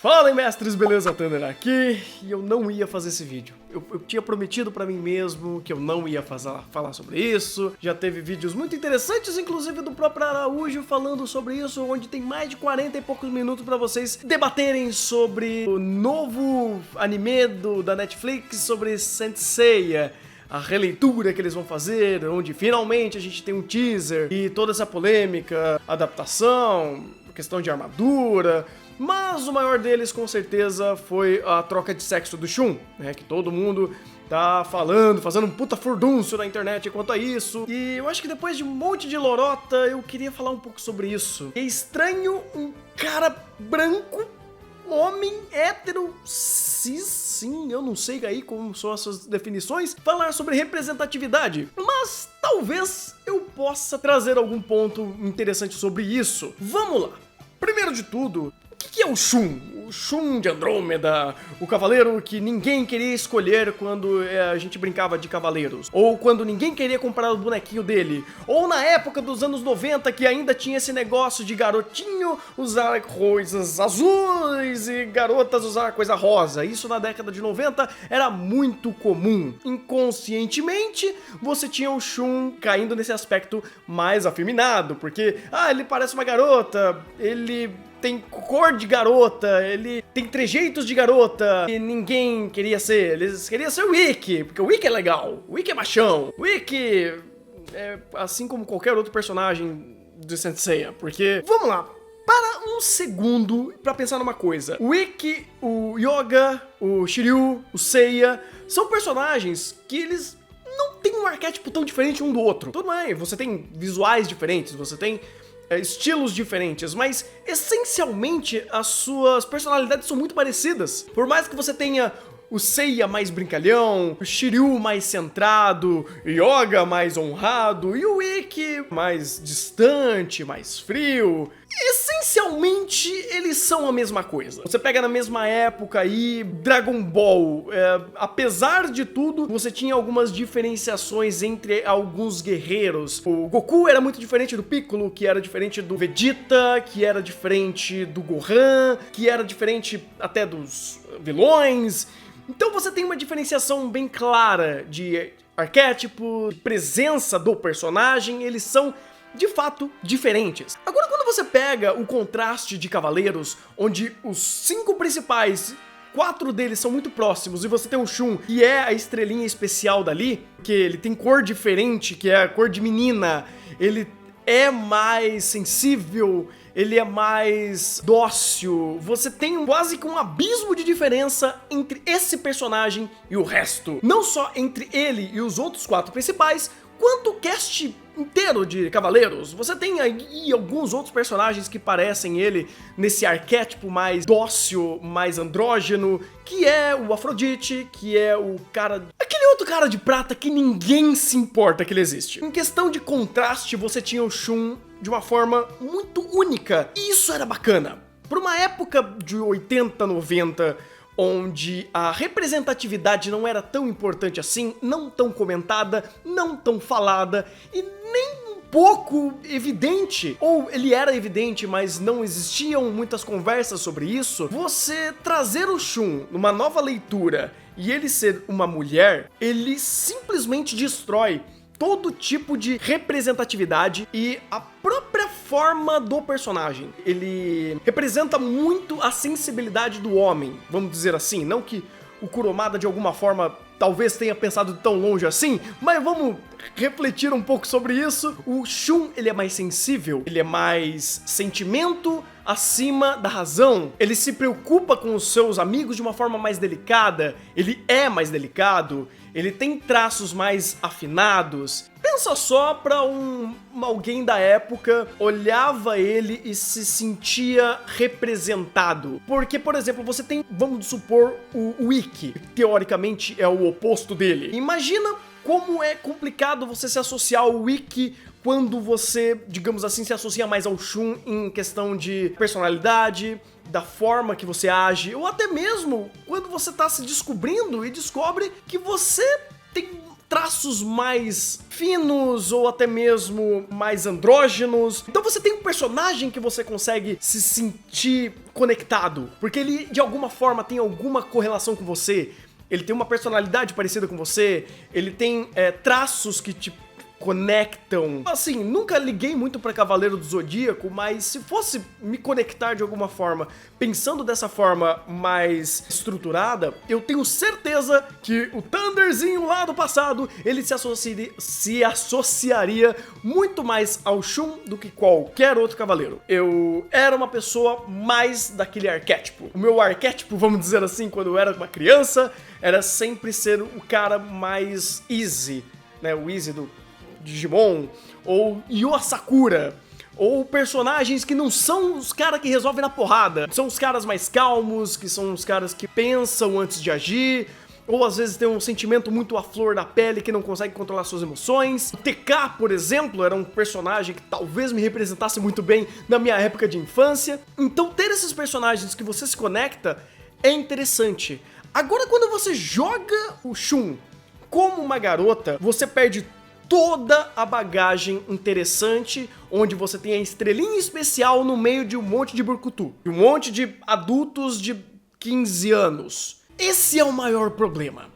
Fala aí, mestres, beleza? Thunder aqui, e eu não ia fazer esse vídeo. Eu tinha prometido pra mim mesmo que eu não ia falar sobre isso. Já teve vídeos muito interessantes, inclusive do próprio Araújo, falando sobre isso, onde tem mais de 40 e poucos minutos pra vocês debaterem sobre o novo anime da Netflix, sobre Saint Seiya, a releitura que eles vão fazer, onde finalmente a gente tem um teaser e toda essa polêmica, adaptação, questão de armadura. Mas o maior deles, com certeza, foi a troca de sexo do Shun, né? Que todo mundo tá falando, fazendo um puta furdúncio na internet quanto a isso. E eu acho que depois de um monte de lorota, eu queria falar um pouco sobre isso. É estranho um cara branco, homem, hétero, cis, sim, eu não sei aí como são essas definições, falar sobre representatividade. Mas talvez eu possa trazer algum ponto interessante sobre isso. Vamos lá. Primeiro de tudo, o que é o Shun? O Shun de Andrômeda, o cavaleiro que ninguém queria escolher quando a gente brincava de cavaleiros, ou quando ninguém queria comprar o bonequinho dele, ou na época dos anos 90 que ainda tinha esse negócio de garotinho usar coisas azuis e garotas usar coisa rosa. Isso na década de 90 era muito comum. Inconscientemente, você tinha o Shun caindo nesse aspecto mais afeminado, porque, ele parece uma garota, ele tem cor de garota, ele tem trejeitos de garota, e ninguém queria ser. Eles queriam ser o Ikki, porque o Ikki é legal, o Ikki é machão, o Ikki é assim como qualquer outro personagem de Saint Seiya, porque, vamos lá, para um segundo pra pensar numa coisa. O Ikki, o Yoga, o Shiryu, o Seiya, são personagens que eles não têm um arquétipo tão diferente um do outro. Tudo bem, você tem visuais diferentes, você tem estilos diferentes, mas essencialmente as suas personalidades são muito parecidas. Por mais que você tenha o Seiya mais brincalhão, o Shiryu mais centrado, o Yoga mais honrado e o Ikki mais distante, mais frio, essencialmente eles são a mesma coisa. Você pega na mesma época aí Dragon Ball, apesar de tudo, você tinha algumas diferenciações entre alguns guerreiros. O Goku era muito diferente do Piccolo, que era diferente do Vegeta, que era diferente do Gohan, que era diferente até dos vilões. Então você tem uma diferenciação bem clara de arquétipo, de presença do personagem, eles são de fato diferentes. Agora, quando você pega o contraste de cavaleiros, onde os 5 principais, 4 deles são muito próximos, e você tem o Shun, que é a estrelinha especial dali, que ele tem cor diferente, que é a cor de menina, ele é mais sensível, ele é mais dócil. Você tem quase que um abismo de diferença entre esse personagem e o resto. Não só entre ele e os outros 4 principais, quanto o cast inteiro de Cavaleiros. Você tem aí alguns outros personagens que parecem ele nesse arquétipo mais dócil, mais andrógeno, que é o Afrodite, que é o cara... aquele outro cara de prata que ninguém se importa que ele existe. Em questão de contraste, você tinha o Shun de uma forma muito única, e isso era bacana. Por uma época de 80, 90... onde a representatividade não era tão importante assim, não tão comentada, não tão falada e nem um pouco evidente, ou ele era evidente, mas não existiam muitas conversas sobre isso. Você trazer o Shun numa nova leitura e ele ser uma mulher, ele simplesmente destrói todo tipo de representatividade e a própria forma do personagem. Ele representa muito a sensibilidade do homem, vamos dizer assim. Não que o Kurumada de alguma forma talvez tenha pensado tão longe assim, mas vamos refletir um pouco sobre isso. O Shun, ele é mais sensível, ele é mais sentimento acima da razão. Ele se preocupa com os seus amigos de uma forma mais delicada, ele é mais delicado, ele tem traços mais afinados. Pensa só pra alguém da época, olhava ele e se sentia representado. Porque, por exemplo, você tem, vamos supor, o Ikki, que teoricamente é o oposto dele. Imagina como é complicado você se associar ao Ikki quando você, digamos assim, se associa mais ao Shun em questão de personalidade, da forma que você age, ou até mesmo quando você tá se descobrindo e descobre que você tem traços mais finos ou até mesmo mais andrógenos. Então você tem um personagem que você consegue se sentir conectado, porque ele de alguma forma tem alguma correlação com você, ele tem uma personalidade parecida com você, ele tem traços que te conectam. Assim, nunca liguei muito pra Cavaleiro do Zodíaco, mas se fosse me conectar de alguma forma, pensando dessa forma mais estruturada, eu tenho certeza que o Thunderzinho lá do passado, ele se associaria muito mais ao Shun do que qualquer outro cavaleiro. Eu era uma pessoa mais daquele arquétipo. O meu arquétipo, vamos dizer assim, quando eu era uma criança, era sempre ser o cara mais easy, né? O easy do Digimon, ou Yu Sakura, ou personagens que não são os caras que resolvem na porrada, são os caras mais calmos, que são os caras que pensam antes de agir, ou às vezes tem um sentimento muito à flor da pele que não consegue controlar suas emoções. O TK, por exemplo, era um personagem que talvez me representasse muito bem na minha época de infância. Então ter esses personagens que você se conecta é interessante. Agora quando você joga o Shun como uma garota, você perde toda a bagagem interessante, onde você tem a estrelinha especial no meio de um monte de burkutu, de um monte de adultos de 15 anos. Esse é o maior problema.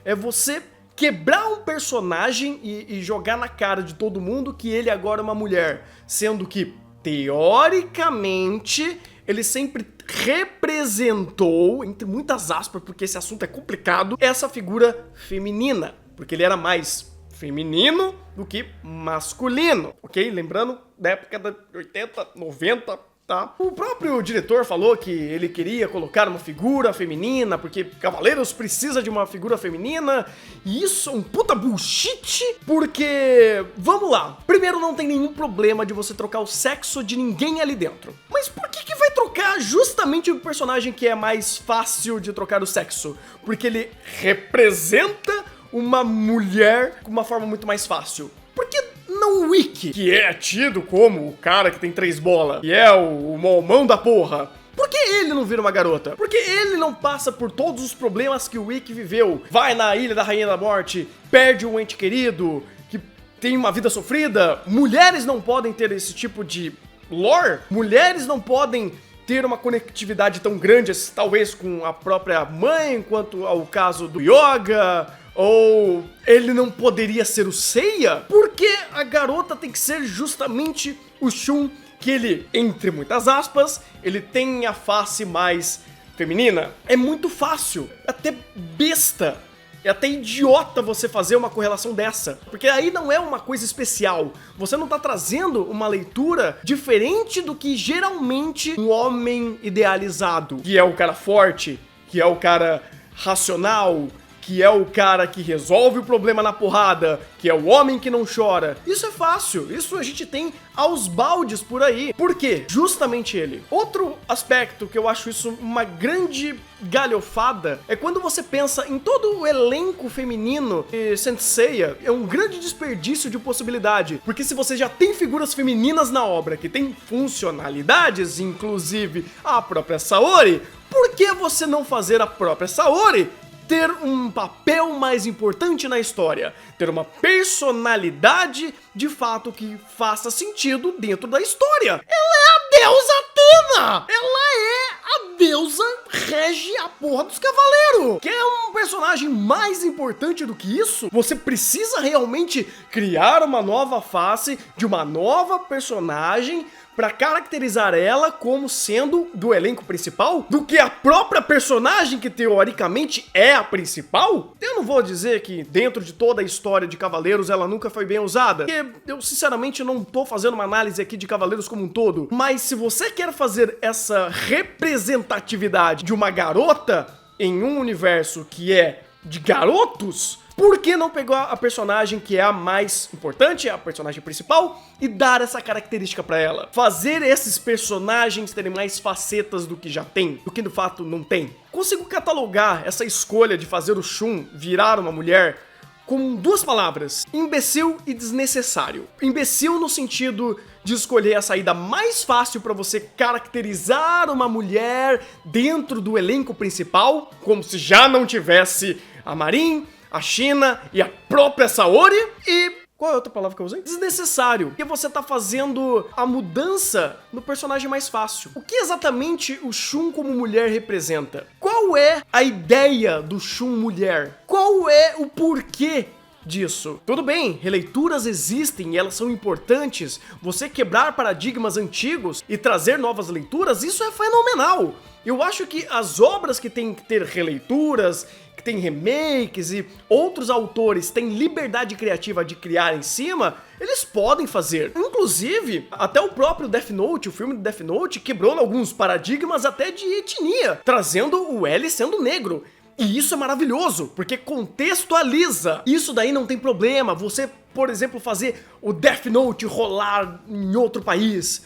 É você quebrar um personagem e jogar na cara de todo mundo que ele agora é uma mulher, sendo que, teoricamente, ele sempre representou, entre muitas aspas, porque esse assunto é complicado, essa figura feminina, porque ele era mais feminino do que masculino, ok? Lembrando da época da 80, 90, tá? O próprio diretor falou que ele queria colocar uma figura feminina, porque Cavaleiros precisa de uma figura feminina, e isso é um puta bullshit, porque, vamos lá, primeiro não tem nenhum problema de você trocar o sexo de ninguém ali dentro, mas por que vai trocar justamente o personagem que é mais fácil de trocar o sexo? Porque ele representa uma mulher com uma forma muito mais fácil. Por que não o Ikki, que é tido como o cara que tem 3 bolas, que é o mão da porra? Por que ele não vira uma garota? Por que ele não passa por todos os problemas que o Ikki viveu? Vai na Ilha da Rainha da Morte, perde um ente querido, que tem uma vida sofrida. Mulheres não podem ter esse tipo de lore? Mulheres não podem ter uma conectividade tão grande, talvez com a própria mãe, quanto ao caso do Yoga? Ou ele não poderia ser o Seiya? Porque a garota tem que ser justamente o Shun, que ele, entre muitas aspas, ele tem a face mais feminina? É muito fácil, é até besta, é até idiota você fazer uma correlação dessa, porque aí não é uma coisa especial, você não tá trazendo uma leitura diferente do que geralmente um homem idealizado, que é o cara forte, que é o cara racional, que é o cara que resolve o problema na porrada, que é o homem que não chora. Isso é fácil, isso a gente tem aos baldes por aí. Por quê? Justamente ele. Outro aspecto que eu acho isso uma grande galhofada é quando você pensa em todo o elenco feminino de Saint Seiya, é um grande desperdício de possibilidade, porque se você já tem figuras femininas na obra que tem funcionalidades, inclusive a própria Saori, por que você não fazer a própria Saori ter um papel mais importante na história, ter uma personalidade de fato que faça sentido dentro da história? Ela é a deusa Atena! Ela é a deusa rege a porra dos cavaleiros! Quer um personagem mais importante do que isso? Você precisa realmente criar uma nova face de uma nova personagem pra caracterizar ela como sendo do elenco principal, do que a própria personagem que teoricamente é a principal? Eu não vou dizer que dentro de toda a história de Cavaleiros ela nunca foi bem usada, porque eu sinceramente não tô fazendo uma análise aqui de Cavaleiros como um todo, mas se você quer fazer essa representatividade de uma garota em um universo que é de garotos, por que não pegar a personagem que é a mais importante, a personagem principal, e dar essa característica pra ela? Fazer esses personagens terem mais facetas do que já tem, do que de fato não tem. Consigo catalogar essa escolha de fazer o Shun virar uma mulher com 2 palavras: imbecil e desnecessário. Imbecil no sentido de escolher a saída mais fácil pra você caracterizar uma mulher dentro do elenco principal, como se já não tivesse a Marin, a China e a própria Saori e... Qual é a outra palavra que eu usei? Desnecessário. Porque você tá fazendo a mudança no personagem mais fácil. O que exatamente o Shun como mulher representa? Qual é a ideia do Shun mulher? Qual é o porquê disso? Tudo bem, releituras existem e elas são importantes. Você quebrar paradigmas antigos e trazer novas leituras, isso é fenomenal. Eu acho que as obras que têm que ter releituras, que tem remakes e outros autores têm liberdade criativa de criar em cima, eles podem fazer. Inclusive, até o próprio Death Note, o filme do Death Note, quebrou alguns paradigmas até de etnia, trazendo o L sendo negro. E isso é maravilhoso, porque contextualiza. Isso daí não tem problema. Você, por exemplo, fazer o Death Note rolar em outro país,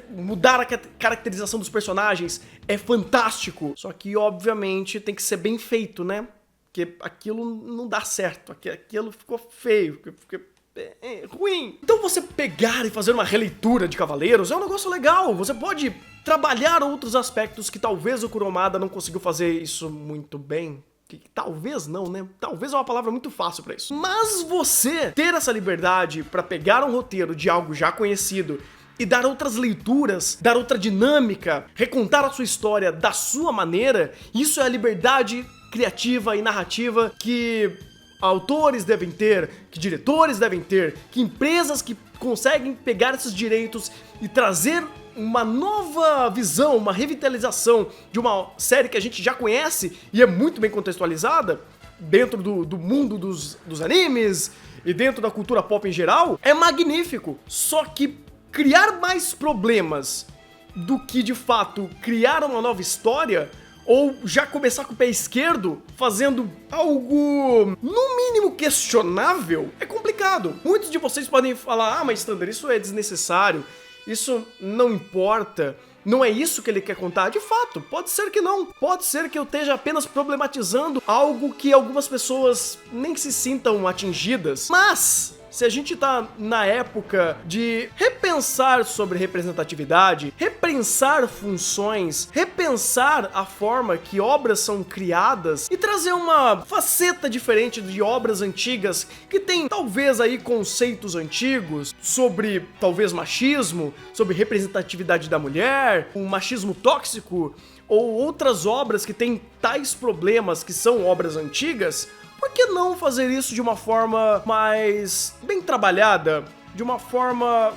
mudar a caracterização dos personagens é fantástico. Só que, obviamente, tem que ser bem feito, né? Porque aquilo não dá certo, aquilo ficou feio, ruim. Então você pegar e fazer uma releitura de Cavaleiros é um negócio legal. Você pode trabalhar outros aspectos que talvez o Kurumada não conseguiu fazer isso muito bem. Talvez não, né? Talvez é uma palavra muito fácil pra isso. Mas você ter essa liberdade pra pegar um roteiro de algo já conhecido e dar outras leituras, dar outra dinâmica, recontar a sua história da sua maneira, isso é a liberdade criativa e narrativa que autores devem ter, que diretores devem ter, que empresas que conseguem pegar esses direitos e trazer uma nova visão, uma revitalização de uma série que a gente já conhece e é muito bem contextualizada dentro do mundo dos animes e dentro da cultura pop em geral, é magnífico. Só que criar mais problemas do que, de fato, criar uma nova história, ou já começar com o pé esquerdo, fazendo algo, no mínimo, questionável, é complicado. Muitos de vocês podem falar, mas Thunder, isso é desnecessário, isso não importa, não é isso que ele quer contar. De fato, pode ser que não. Pode ser que eu esteja apenas problematizando algo que algumas pessoas nem se sintam atingidas. Mas se a gente tá na época de repensar sobre representatividade, repensar funções, repensar a forma que obras são criadas e trazer uma faceta diferente de obras antigas que tem talvez aí conceitos antigos sobre talvez machismo, sobre representatividade da mulher, um machismo tóxico ou outras obras que têm tais problemas que são obras antigas, por que não fazer isso de uma forma mais bem trabalhada, de uma forma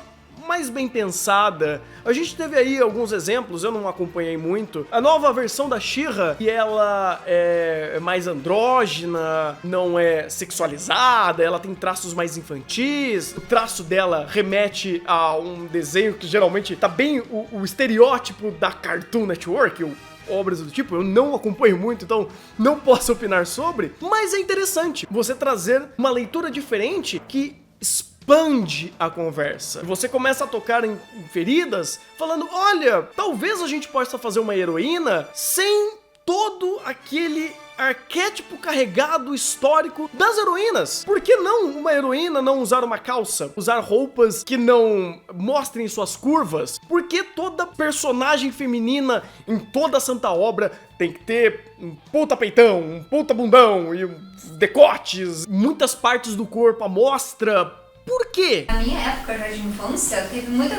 mais bem pensada? A gente teve aí alguns exemplos, eu não acompanhei muito. A nova versão da She-Ra, que ela é mais andrógena, não é sexualizada, ela tem traços mais infantis, o traço dela remete a um desenho que geralmente tá bem o estereótipo da Cartoon Network, obras do tipo, eu não acompanho muito, então não posso opinar sobre, mas é interessante você trazer uma leitura diferente que expande a conversa. Você começa a tocar em feridas, falando, olha, talvez a gente possa fazer uma heroína sem todo aquele arquétipo carregado histórico das heroínas. Por que não uma heroína não usar uma calça? Usar roupas que não mostrem suas curvas? Por que toda personagem feminina em toda a santa obra tem que ter um puta peitão, um puta bundão e decotes, muitas partes do corpo à mostra? Por quê? Na minha época já de infância, teve muita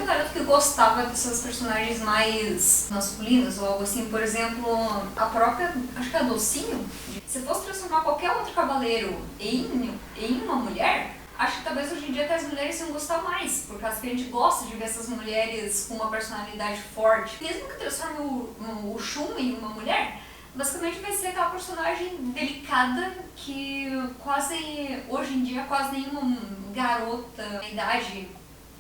garota que gostava dessas personagens mais masculinas ou algo assim. Por exemplo, a própria, acho que a Docinho. Se fosse transformar qualquer outro cavaleiro em uma mulher, acho que talvez hoje em dia até as mulheres iam gostar mais, por causa que a gente gosta de ver essas mulheres com uma personalidade forte. Mesmo que transforme o Shun em uma mulher, basicamente vai ser aquela personagem delicada que hoje em dia, quase nenhuma garota na idade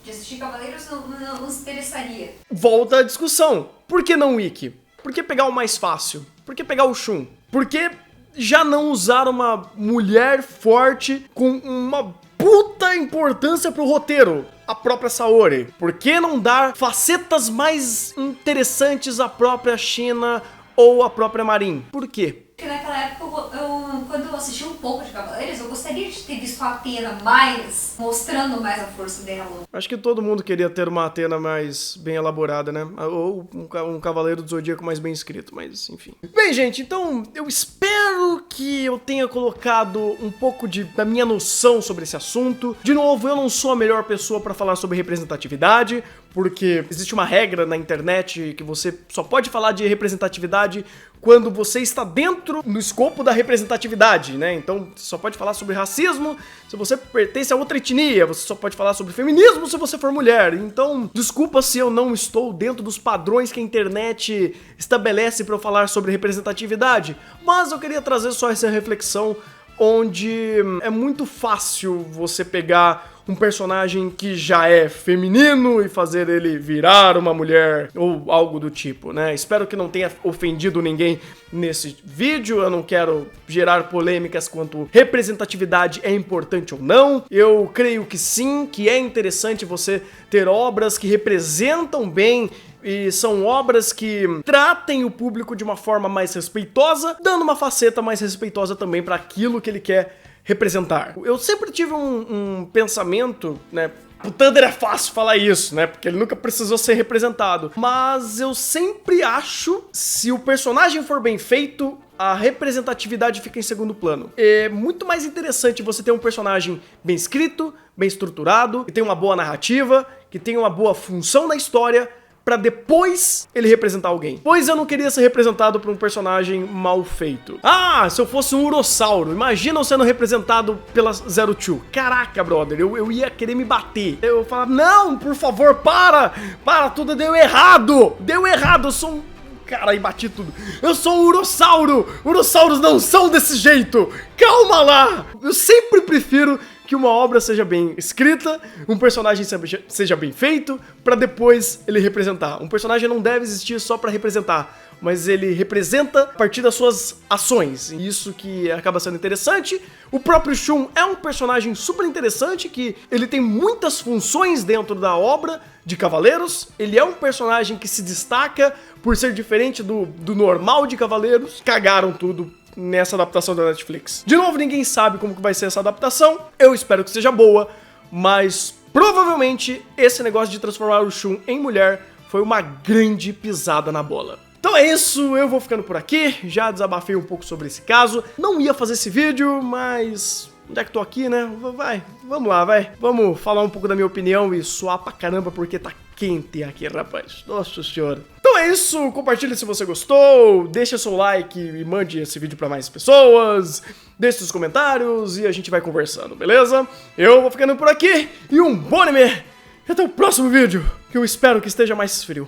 de assistir Cavaleiros não se interessaria. Volta à discussão. Por que não o Ikki? Por que pegar o mais fácil? Por que pegar o Shun? Por que já não usar uma mulher forte com uma puta importância pro roteiro? A própria Saori. Por que não dar facetas mais interessantes à própria China ou a própria Marin? Por quê? Porque naquela época, quando assisti um pouco de Cavaleiros, eu gostaria de ter visto a Athena mais, mostrando mais a força dela. Acho que todo mundo queria ter uma Athena mais bem elaborada, né? Ou um Cavaleiro do Zodíaco mais bem escrito, mas enfim. Bem, gente, então eu espero que eu tenha colocado um pouco da minha noção sobre esse assunto. De novo, eu não sou a melhor pessoa para falar sobre representatividade, porque existe uma regra na internet que você só pode falar de representatividade quando você está dentro do escopo da representatividade, né? Então, você só pode falar sobre racismo se você pertence a outra etnia, você só pode falar sobre feminismo se você for mulher. Então, desculpa se eu não estou dentro dos padrões que a internet estabelece para eu falar sobre representatividade, mas eu queria trazer só essa reflexão onde é muito fácil você pegar um personagem que já é feminino e fazer ele virar uma mulher ou algo do tipo, né? Espero que não tenha ofendido ninguém nesse vídeo, eu não quero gerar polêmicas quanto representatividade é importante ou não. Eu creio que sim, que é interessante você ter obras que representam bem e são obras que tratem o público de uma forma mais respeitosa, dando uma faceta mais respeitosa também para aquilo que ele quer representar. Eu sempre tive um pensamento, né? O Thunder é fácil falar isso, né? Porque ele nunca precisou ser representado. Mas eu sempre acho, se o personagem for bem feito, a representatividade fica em segundo plano. É muito mais interessante você ter um personagem bem escrito, bem estruturado, que tem uma boa narrativa, que tem uma boa função na história, pra depois ele representar alguém. Pois eu não queria ser representado por um personagem mal feito. Ah, se eu fosse um Urossauro, imagina eu sendo representado pela Zero Two. Caraca, brother, eu ia querer me bater. Eu falava, não, por favor, para, tudo deu errado, eu sou um... Cara, aí bati tudo. Eu sou um Urossauro, Urossauros não são desse jeito, calma lá. Eu sempre prefiro que uma obra seja bem escrita, um personagem seja bem feito, pra depois ele representar. Um personagem não deve existir só pra representar, mas ele representa a partir das suas ações. E isso que acaba sendo interessante. O próprio Shun é um personagem super interessante, que ele tem muitas funções dentro da obra de Cavaleiros. Ele é um personagem que se destaca por ser diferente do normal de Cavaleiros. Cagaram tudo nessa adaptação da Netflix. De novo, ninguém sabe como que vai ser essa adaptação. Eu espero que seja boa, mas provavelmente esse negócio de transformar o Shun em mulher foi uma grande pisada na bola. Então é isso, eu vou ficando por aqui, já desabafei um pouco sobre esse caso. Não ia fazer esse vídeo, mas já que tô aqui, né, vamos lá, vai. Vamos falar um pouco da minha opinião e suar pra caramba porque tá quente aqui, rapaz. Nossa senhora. Então é isso, compartilhe se você gostou, deixa seu like e mande esse vídeo pra mais pessoas, deixe seus comentários e a gente vai conversando, beleza? Eu vou ficando por aqui e um bom anime! E até o próximo vídeo, que eu espero que esteja mais frio.